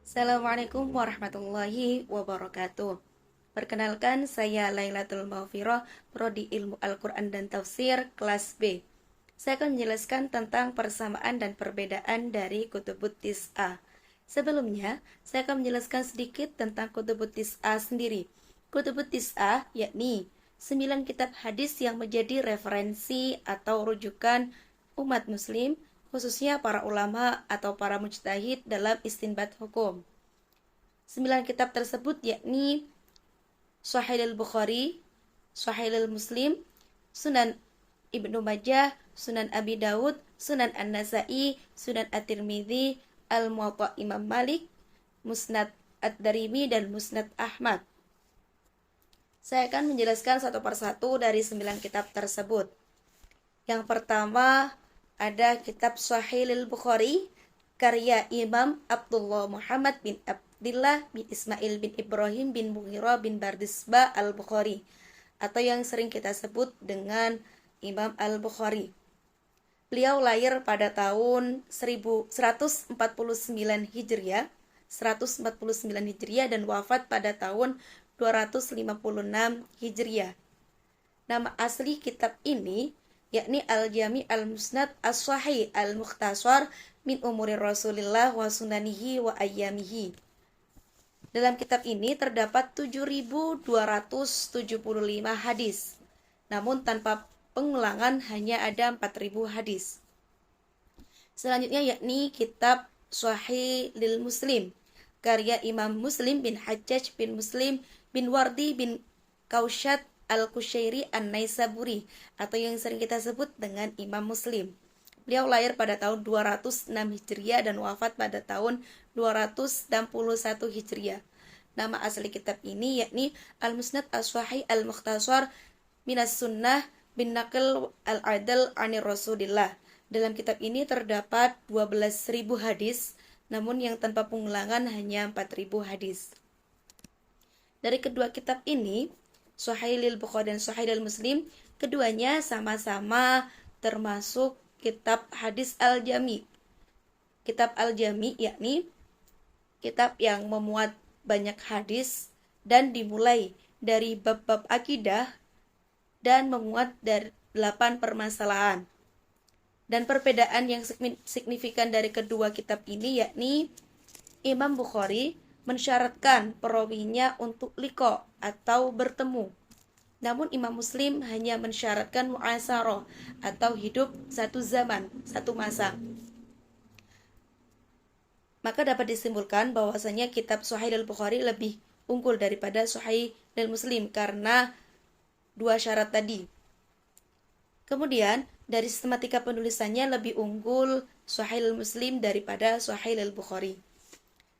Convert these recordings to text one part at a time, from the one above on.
Assalamualaikum warahmatullahi wabarakatuh. Perkenalkan, saya Lailatul Maghfirah, Prodi Ilmu Al-Quran dan Tafsir, kelas B. Saya akan menjelaskan tentang persamaan dan perbedaan dari Kutubut Tis'ah. Sebelumnya, saya akan menjelaskan sedikit tentang Kutubut Tis'ah sendiri. Kutubut Tis'ah yakni 9 kitab hadis yang menjadi referensi atau rujukan umat muslim, khususnya para ulama atau para mujtahid dalam istinbat hukum. 9 kitab tersebut yakni Sahih al-Bukhari, Sahih al-Muslim, Sunan Ibnu Majah, Sunan Abi Dawud, Sunan An-Nasai, Sunan At-Tirmidzi, Al-Muwatta Imam Malik, Musnad Ad-Darimi, dan Musnad Ahmad. Saya akan menjelaskan satu persatu dari 9 kitab tersebut. Yang pertama ada kitab Sahih al-Bukhari, karya Imam Abdullah Muhammad bin Abdullah bin Ismail bin Ibrahim bin Mughirah bin Bardisbah al-Bukhari, atau yang sering kita sebut dengan Imam al-Bukhari. Beliau lahir pada tahun 1149 Hijriah, 149 Hijriah, dan wafat pada tahun 256 Hijriah. Nama asli kitab ini yakni Al-Jami Al-Musnad As-Sahih Al-Mukhtasar min Umuri Rasulillah wa Sunanihi wa Ayyamihi. Dalam kitab ini terdapat 7.275 hadis. Namun tanpa pengulangan hanya ada 4.000 hadis. Selanjutnya yakni kitab Sahih lil Muslim, karya Imam Muslim bin Hajjaj bin Muslim bin Wardi bin Kausyad Al-Kushairi An-Naisaburi, atau yang sering kita sebut dengan Imam Muslim. Beliau lahir pada tahun 206 Hijriah dan wafat pada tahun 261 Hijriah. Nama asli kitab ini yakni Al-Musnad As-Sahih Al-Mukhtasar Minas Sunnah bin Naql Al-Adl Anir Rasulillah. Dalam kitab ini terdapat 12.000 hadis, namun yang tanpa pengulangan hanya 4.000 hadis. Dari kedua kitab ini, Sahih al-Bukhari dan Sahih al-Muslim, keduanya sama-sama termasuk kitab hadis al-Jami. Kitab al-Jami yakni kitab yang memuat banyak hadis dan dimulai dari bab-bab akidah dan memuat dari 8 permasalahan. Dan perbedaan yang signifikan dari kedua kitab ini yakni Imam Bukhari mensyaratkan perawinya untuk liqa atau bertemu. Namun Imam Muslim hanya mensyaratkan mu'asarah atau hidup satu zaman, satu masa. Maka dapat disimpulkan bahwasanya kitab Sahih al-Bukhari lebih unggul daripada Sahih al-Muslim karena dua syarat tadi. Kemudian dari sistematika penulisannya lebih unggul Sahih al-Muslim daripada Sahih al-Bukhari.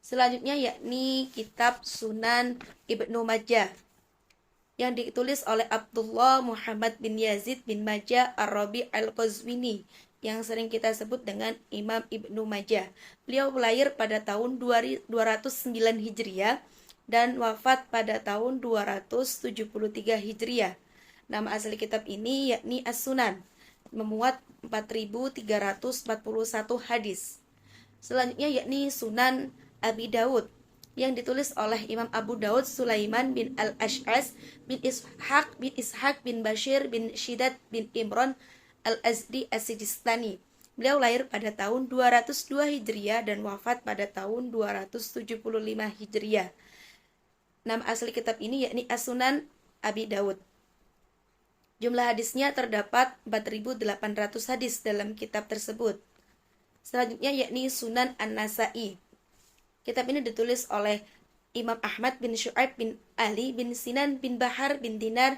Selanjutnya yakni kitab Sunan Ibnu Majah yang ditulis oleh Abdullah Muhammad bin Yazid bin Majah Ar-Rabi Al-Qazwini, yang sering kita sebut dengan Imam Ibnu Majah. Beliau lahir pada tahun 209 Hijriah dan wafat pada tahun 273 Hijriah. Nama asli kitab ini yakni As-Sunan, memuat 4.341 hadis. Selanjutnya yakni Sunan Abi Dawud yang ditulis oleh Imam Abu Dawud Sulaiman bin Al-Ash'as bin Ishaq bin Bashir bin Shidad bin Imran Al-Azdi As-Sijistani. Beliau lahir pada tahun 202 Hijriah dan wafat pada tahun 275 Hijriah. Nama asli kitab ini yakni As-Sunan Abi Dawud. Jumlah hadisnya terdapat 4.800 hadis dalam kitab tersebut. Selanjutnya yakni Sunan An-Nasai. Kitab ini ditulis oleh Imam Ahmad bin Syu'aib bin Ali bin Sinan bin Bahar bin Dinar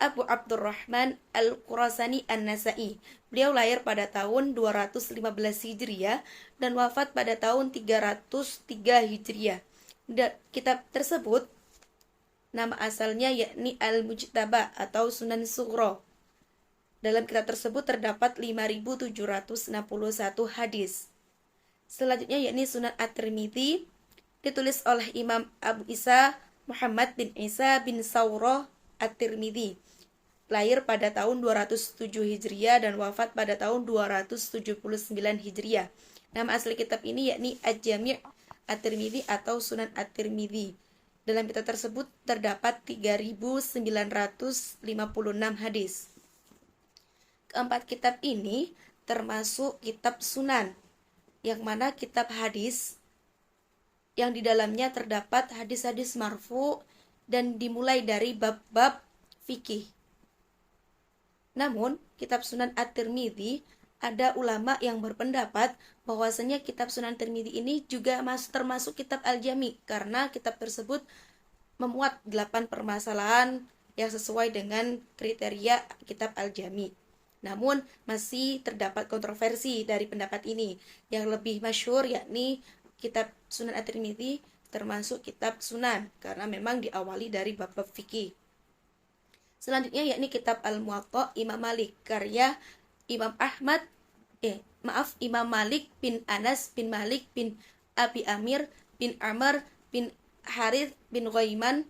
Abu Abdurrahman Al-Qurasani An-Nasai. Beliau lahir pada tahun 215 Hijriah dan wafat pada tahun 303 Hijriah. Kitab tersebut nama asalnya yakni Al-Mujtaba atau Sunan Sughra. Dalam kitab tersebut terdapat 5.761 hadis. Selanjutnya yakni Sunan At-Tirmidzi, ditulis oleh Imam Abu Isa Muhammad bin Isa bin Saurah At-Tirmidzi. Lahir pada tahun 207 Hijriah dan wafat pada tahun 279 Hijriah. Nama asli kitab ini yakni Al-Jami' At-Tirmidzi atau Sunan At-Tirmidzi. Dalam kitab tersebut terdapat 3.956 hadis. Keempat kitab ini termasuk kitab Sunan, yang mana kitab hadis yang di dalamnya terdapat hadis-hadis marfu dan dimulai dari bab-bab fikih. Namun, kitab Sunan At-Tirmidzi ada ulama yang berpendapat bahwasanya kitab Sunan Tirmidzi ini juga termasuk kitab Al-Jami karena kitab tersebut memuat 8 permasalahan yang sesuai dengan kriteria kitab Al-Jami. Namun masih terdapat kontroversi dari pendapat ini. Yang lebih masyhur yakni kitab Sunan At-Tirmidzi termasuk kitab Sunan karena memang diawali dari bab-bab fikih. Selanjutnya yakni kitab Al-Muwatta Imam Malik karya Imam Malik bin Anas bin Malik bin Abi Amir bin Amr bin Harith bin Ghaiman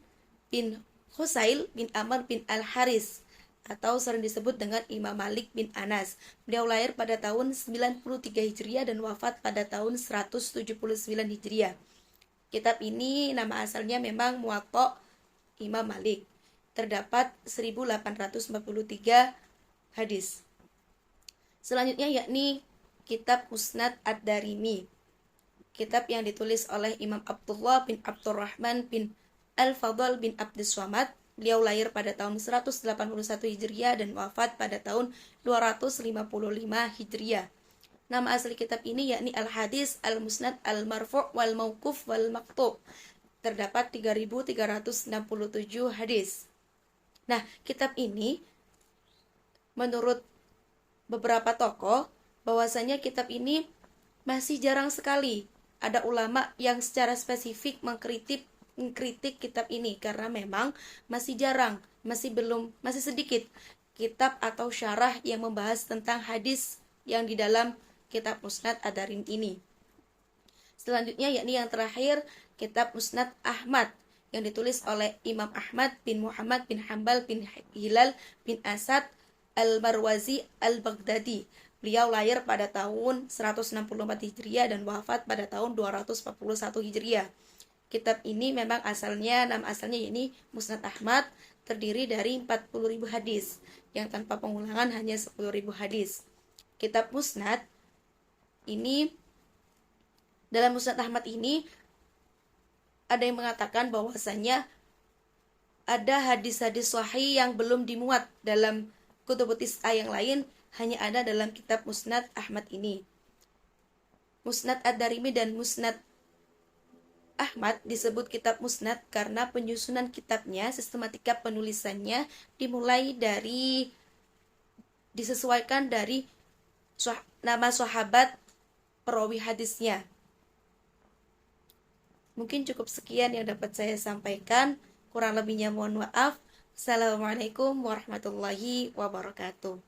bin Husail bin Amr bin Al-Haris atau sering disebut dengan Imam Malik bin Anas. Beliau lahir pada tahun 93 Hijriah dan wafat pada tahun 179 Hijriah. Kitab ini nama asalnya memang Muwatta Imam Malik. Terdapat 1843 hadis. Selanjutnya yakni kitab Musnad Ad-Darimi. Kitab yang ditulis oleh Imam Abdullah bin Abdurrahman bin Al-Fadl bin Abdus Samad. Beliau lahir pada tahun 181 Hijriah dan wafat pada tahun 255 Hijriah. Nama asli kitab ini yakni Al-Hadis, Al-Musnad, Al-Marfu' wal Mauquf wal Maqtu'. Terdapat 3367 hadis. Nah, kitab ini menurut beberapa tokoh bahwasanya kitab ini masih jarang sekali ada ulama yang secara spesifik mengkritik kitab ini karena memang masih jarang, masih sedikit kitab atau syarah yang membahas tentang hadis yang di dalam kitab Musnad Ad-Darimi ini. Selanjutnya yakni yang terakhir kitab Musnad Ahmad yang ditulis oleh Imam Ahmad bin Muhammad bin Hanbal bin Hilal bin Asad Al-Marwazi Al-Baghdadi. Beliau lahir pada tahun 164 Hijriah dan wafat pada tahun 241 Hijriah. Kitab ini memang nama asalnya ini Musnad Ahmad, terdiri dari 40.000 hadis, yang tanpa pengulangan hanya 10.000 hadis. Kitab Musnad ini, dalam Musnad Ahmad ini ada yang mengatakan bahwasanya ada hadis-hadis sahih yang belum dimuat dalam kutubut tis'ah yang lain, hanya ada dalam kitab Musnad Ahmad ini. Musnad Ad-Darimi dan Musnad Ahmad disebut kitab Musnad karena penyusunan kitabnya, sistematika penulisannya disesuaikan dari nama sahabat perawi hadisnya. Mungkin cukup sekian yang dapat saya sampaikan. Kurang lebihnya mohon maaf. Assalamualaikum warahmatullahi wabarakatuh.